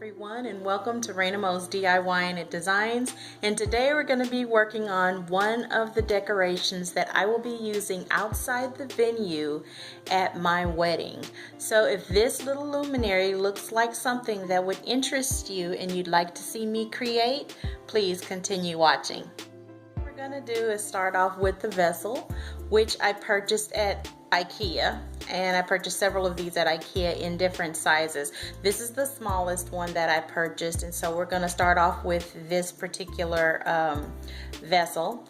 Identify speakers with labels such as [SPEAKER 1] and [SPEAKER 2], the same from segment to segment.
[SPEAKER 1] everyone, and welcome to Reinamoes.diyinit.designs. And today we're going to be working on one of the decorations that I will be using outside the venue at my wedding. So if this little luminary looks like something that would interest you and you'd like to see me create, please continue watching. What we're going to do is start off with the vessel, which I purchased at IKEA, and I purchased several of these at IKEA in different sizes. This is the smallest one that I purchased, and so we're going to start off with this particular vessel.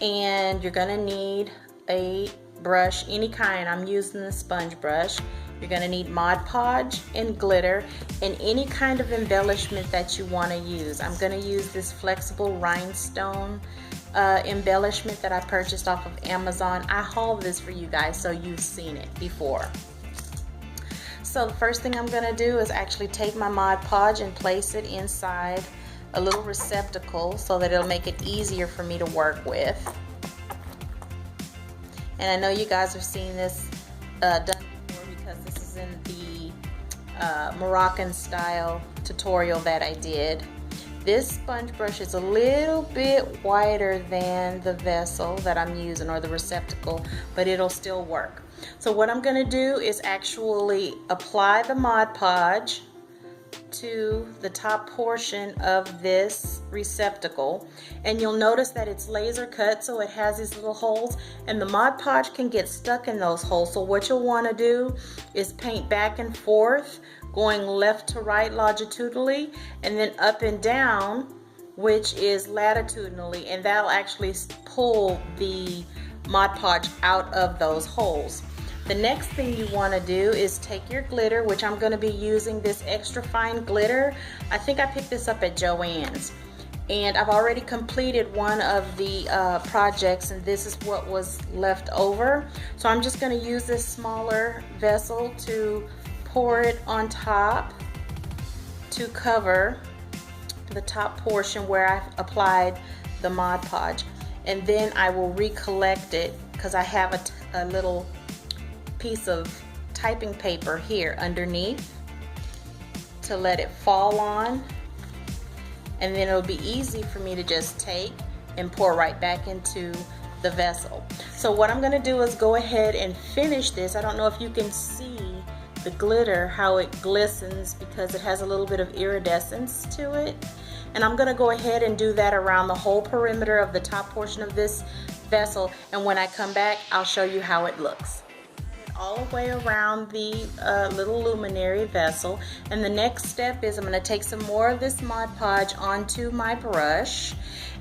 [SPEAKER 1] And you're going to need a brush, any kind. I'm using the sponge brush. You're going to need Mod Podge and glitter and any kind of embellishment that you want to use. I'm going to use this flexible rhinestone embellishment that I purchased off of Amazon. I hauled this for you guys so you've seen it before. So the first thing I'm going to do is actually take my Mod Podge and place it inside a little receptacle so that it'll make it easier for me to work with. And I know you guys have seen this done before because this is in the Moroccan style tutorial that I did. This sponge brush is a little bit wider than the vessel that I'm using, or the receptacle, but it'll still work. So what I'm going to do is actually apply the Mod Podge to the top portion of this receptacle, and you'll notice that it's laser cut, so it has these little holes, and the Mod Podge can get stuck in those holes. So what you'll want to do is paint back and forth, going left to right longitudinally, and then up and down, which is latitudinally, and that'll actually pull the Mod Podge out of those holes. The next thing you want to do is take your glitter, which I'm going to be using this extra fine glitter. I think I picked this up at Joann's, and I've already completed one of the projects, and this is what was left over. So I'm just going to use this smaller vessel to pour it on top to cover the top portion where I've applied the Mod Podge, and then I will recollect it because I have a little piece of typing paper here underneath to let it fall on, and then it'll be easy for me to just take and pour right back into the vessel. So what I'm going to do is go ahead and finish this. I don't know if you can see the glitter, how it glistens, because it has a little bit of iridescence to it, and I'm going to go ahead and do that around the whole perimeter of the top portion of this vessel, and when I come back I'll show you how it looks. All the way around the little luminary vessel, and the next step is I'm going to take some more of this Mod Podge onto my brush,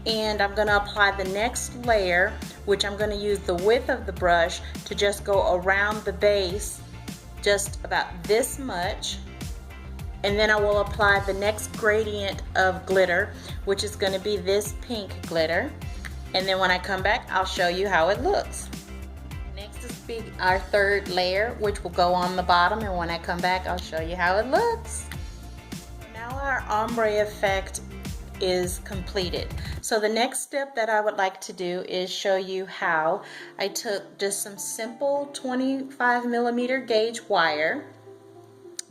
[SPEAKER 1] and I'm going to apply the next layer, which I'm going to use the width of the brush to just go around the base just about this much, and then I will apply the next gradient of glitter, which is going to be this pink glitter, and then when I come back I'll show you how it looks. Next is our third layer, which will go on the bottom, and when I come back I'll show you how it looks. Now our ombre effect is completed. So the next step that I would like to do is show you how I took just some simple 25mm gauge wire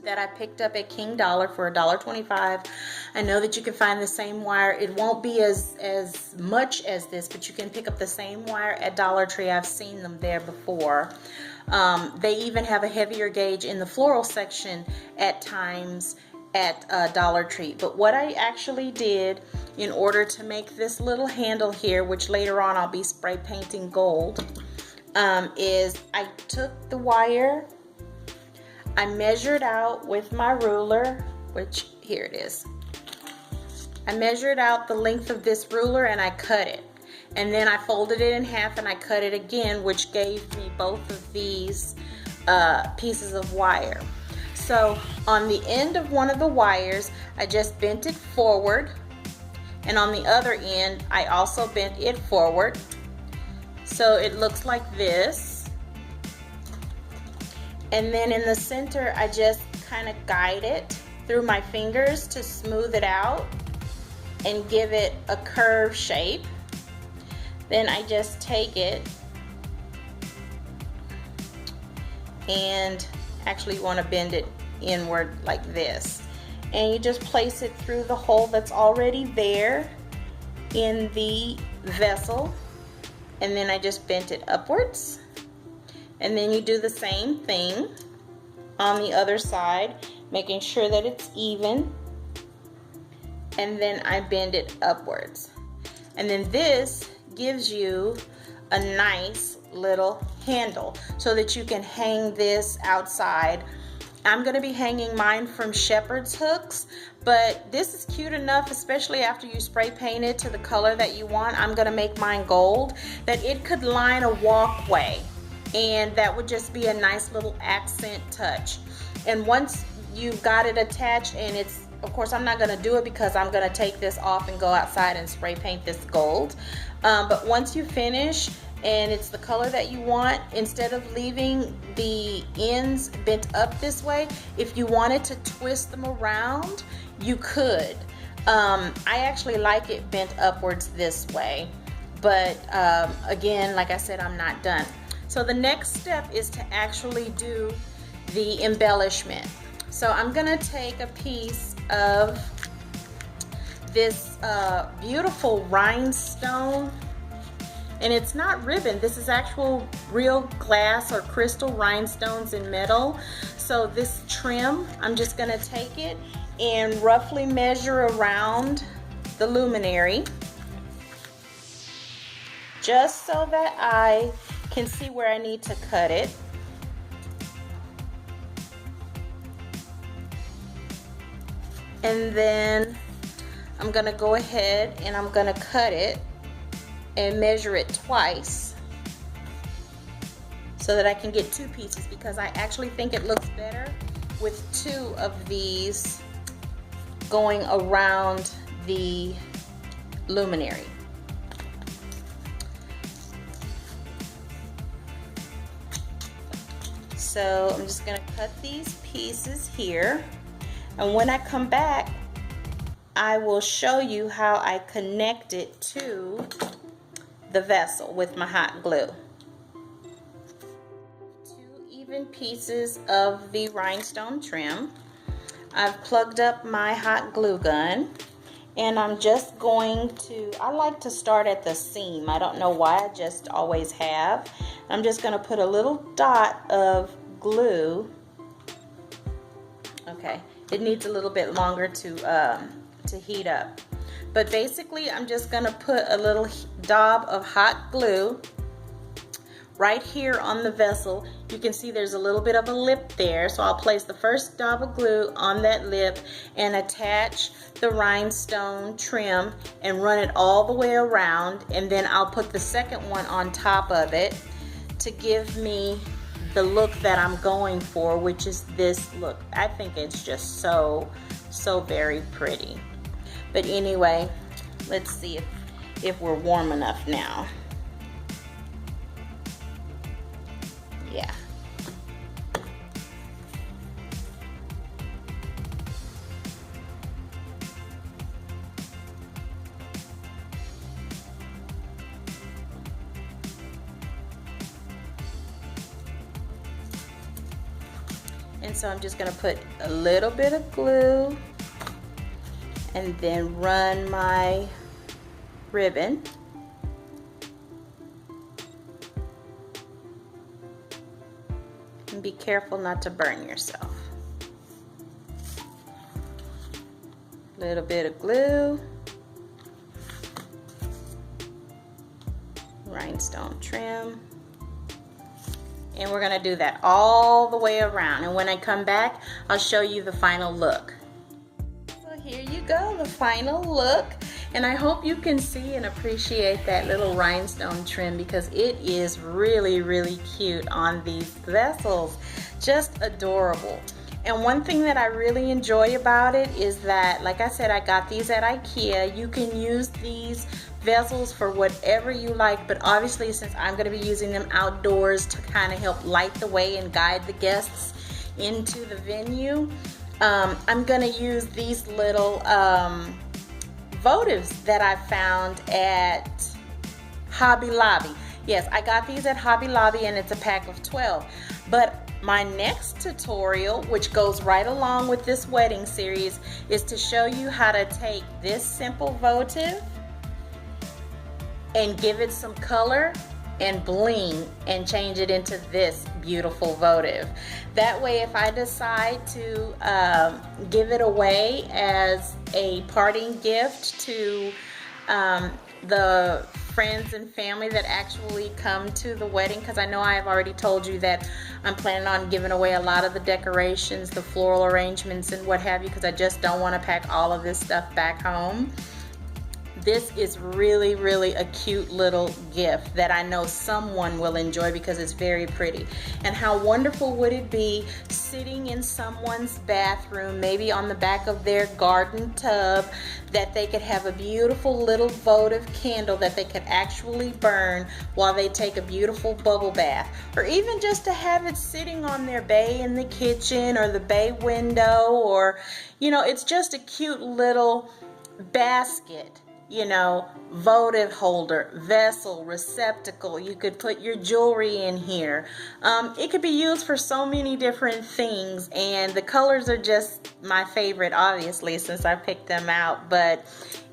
[SPEAKER 1] that I picked up at King Dollar for $1.25. I know that you can find the same wire. It won't be as much as this, but you can pick up the same wire at Dollar Tree. I've seen them there before. They even have a heavier gauge in the floral section at times at Dollar Tree. But what I actually did in order to make this little handle here, which later on I'll be spray painting gold, is I took the wire, I measured out with my ruler, which here it is. I measured out the length of this ruler and I cut it. And then I folded it in half and I cut it again, which gave me both of these pieces of wire. So on the end of one of the wires, I just bent it forward, and on the other end, I also bent it forward. So it looks like this. And then in the center, I just kind of guide it through my fingers to smooth it out and give it a curved shape. Then I just take it and actually you want to bend it inward like this, and you just place it through the hole that's already there in the vessel, and then I just bent it upwards, and then you do the same thing on the other side, making sure that it's even, and then I bend it upwards, and then this gives you a nice little handle so that you can hang this outside. I'm going to be hanging mine from shepherd's hooks, but this is cute enough, especially after you spray paint it to the color that you want. I'm going to make mine gold, that it could line a walkway, and that would just be a nice little accent touch. And once you've got it attached, and it's, of course I'm not going to do it because I'm going to take this off and go outside and spray paint this gold, but once you finish and it's the color that you want, instead of leaving the ends bent up this way, if you wanted to twist them around, you could. I actually like it bent upwards this way, but again, like I said, I'm not done. So the next step is to actually do the embellishment. So I'm gonna take a piece of this beautiful rhinestone, and it's not ribbon, this is actual real glass or crystal rhinestones in metal. So this trim, I'm just going to take it and roughly measure around the luminary, just so that I can see where I need to cut it. And then I'm going to go ahead and I'm going to cut it and measure it twice so that I can get two pieces, because I actually think it looks better with two of these going around the luminary. So I'm just going to cut these pieces here, and when I come back I will show you how I connect it to the vessel with my hot glue. Two even pieces of the rhinestone trim. I've plugged up my hot glue gun, and I'm just going to, I like to start at the seam. I don't know why, I just always have. I'm just going to put a little dot of glue. Okay, it needs a little bit longer to heat up. But basically, I'm just going to put a little dab of hot glue right here on the vessel. You can see there's a little bit of a lip there, so I'll place the first dab of glue on that lip and attach the rhinestone trim and run it all the way around, and then I'll put the second one on top of it to give me the look that I'm going for, which is this look. I think it's just so very pretty. But anyway, let's see if we're warm enough now. Yeah. And so I'm just going to put a little bit of glue and then run my ribbon. And be careful not to burn yourself. A little bit of glue, rhinestone trim, and we're going to do that all the way around. And when I come back, I'll show you the final look. Here you go, the final look, and I hope you can see and appreciate that little rhinestone trim, because it is really cute on these vessels. Just adorable. And one thing that I really enjoy about it is that, like I said, I got these at IKEA. You can use these vessels for whatever you like, but obviously since I'm going to be using them outdoors to kind of help light the way and guide the guests into the venue, I'm gonna use these little votives that I found at Hobby Lobby. Yes, I got these at Hobby Lobby and it's a pack of 12. But my next tutorial, which goes right along with this wedding series, is to show you how to take this simple votive and give it some color and bling and change it into this beautiful votive. That way, if I decide to give it away as a parting gift to the friends and family that actually come to the wedding, because I know I have already told you that I'm planning on giving away a lot of the decorations, the floral arrangements and what have you, because I just don't want to pack all of this stuff back home. This is really, really a cute little gift that I know someone will enjoy because it's very pretty. And how wonderful would it be sitting in someone's bathroom, maybe on the back of their garden tub, that they could have a beautiful little votive candle that they could actually burn while they take a beautiful bubble bath. Or even just to have it sitting on their bay in the kitchen or the bay window, or, you know, it's just a cute little basket, you know, votive holder, vessel, receptacle. You could put your jewelry in here. It could be used for so many different things, and the colors are just my favorite, obviously, since I picked them out. But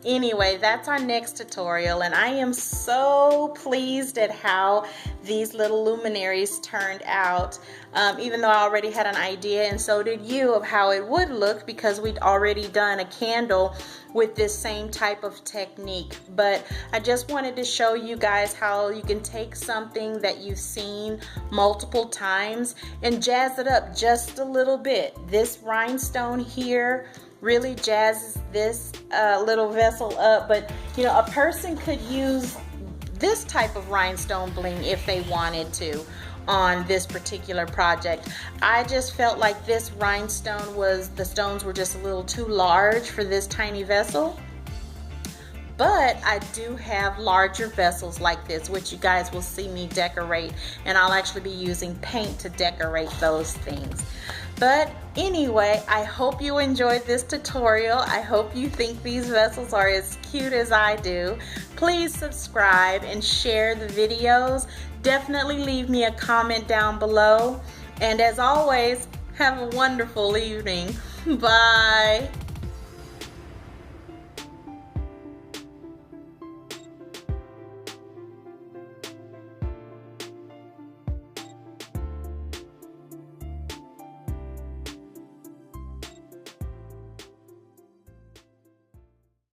[SPEAKER 1] anyway, that's our next tutorial, and I am so pleased at how these little luminaries turned out, even though I already had an idea, and so did you, of how it would look, because we'd already done a candle with this same type of technique. But I just wanted to show you guys how you can take something that you've seen multiple times and jazz it up just a little bit. This rhinestone here really jazzes this little vessel up, but you know, a person could use this type of rhinestone bling if they wanted to on this particular project. I just felt like this rhinestone the stones were just a little too large for this tiny vessel. But I do have larger vessels like this, which you guys will see me decorate, and I'll actually be using paint to decorate those things. But anyway, I hope you enjoyed this tutorial. I hope you think these vessels are as cute as I do. Please subscribe and share the videos. Definitely leave me a comment down below. And as always, have a wonderful evening. Bye.